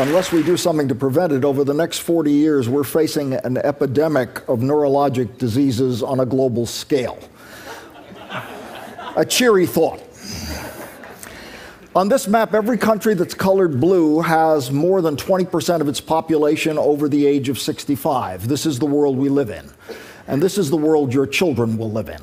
unless we do something to prevent it, over the next 40 years, we're facing an epidemic of neurologic diseases on a global scale. A cheery thought. On this map, every country that's colored blue has more than 20% of its population over the age of 65. This is the world we live in. And this is the world your children will live in.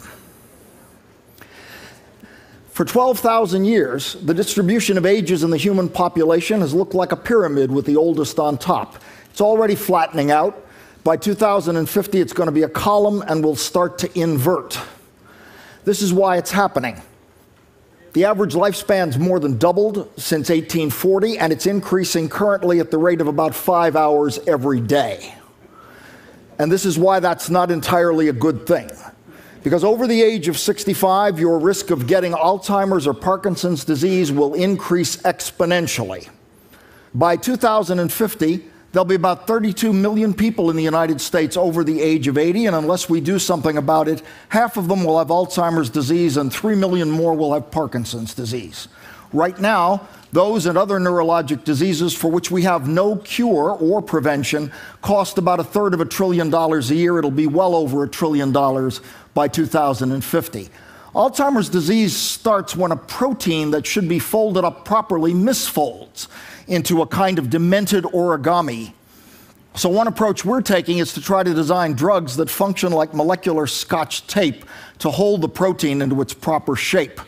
For 12,000 years, the distribution of ages in the human population has looked like a pyramid with the oldest on top. It's already flattening out. By 2050, it's going to be a column and will start to invert. This is why it's happening. The average lifespan's more than doubled since 1840, and it's increasing currently at the rate of about 5 hours every day. And this is why that's not entirely a good thing. Because over the age of 65, your risk of getting Alzheimer's or Parkinson's disease will increase exponentially. By 2050, there'll be about 32 million people in the United States over the age of 80, and unless we do something about it, half of them will have Alzheimer's disease and 3 million more will have Parkinson's disease. Right now, those and other neurologic diseases for which we have no cure or prevention cost about $1/3 trillion a year. It'll be well over $1 trillion by 2050. Alzheimer's disease starts when a protein that should be folded up properly misfolds into a kind of demented origami. So one approach we're taking is to try to design drugs that function like molecular Scotch tape to hold the protein into its proper shape.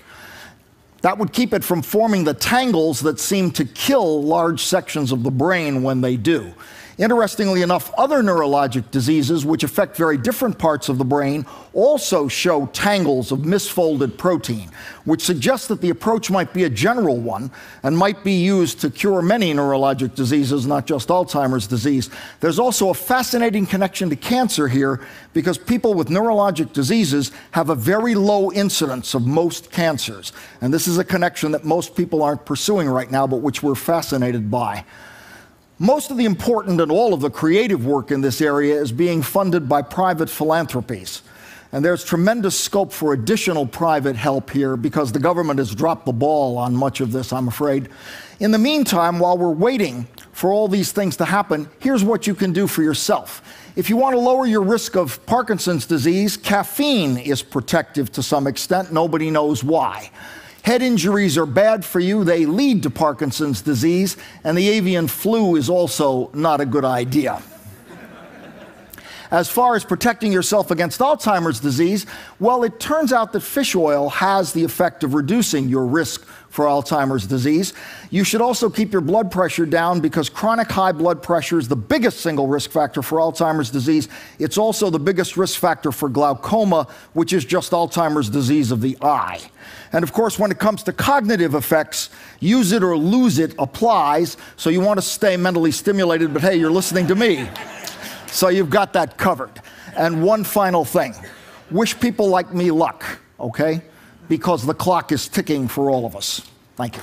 That would keep it from forming the tangles that seem to kill large sections of the brain when they do. Interestingly enough, other neurologic diseases, which affect very different parts of the brain, also show tangles of misfolded protein, which suggests that the approach might be a general one and might be used to cure many neurologic diseases, not just Alzheimer's disease. There's also a fascinating connection to cancer here, because people with neurologic diseases have a very low incidence of most cancers. And this is a connection that most people aren't pursuing right now, but which we're fascinated by. Most of the important and all of the creative work in this area is being funded by private philanthropies. And there's tremendous scope for additional private help here because the government has dropped the ball on much of this, I'm afraid. In the meantime, while we're waiting for all these things to happen, here's what you can do for yourself. If you want to lower your risk of Parkinson's disease, caffeine is protective to some extent. Nobody knows why. Head injuries are bad for you. They lead to Parkinson's disease, and the avian flu is also not a good idea. As far as protecting yourself against Alzheimer's disease, well, it turns out that fish oil has the effect of reducing your risk for Alzheimer's disease. You should also keep your blood pressure down because chronic high blood pressure is the biggest single risk factor for Alzheimer's disease. It's also the biggest risk factor for glaucoma, which is just Alzheimer's disease of the eye. And of course, when it comes to cognitive effects, use it or lose it applies. So you want to stay mentally stimulated, but hey, you're listening to me. So you've got that covered. And one final thing. Wish people like me luck, okay? Because the clock is ticking for all of us. Thank you.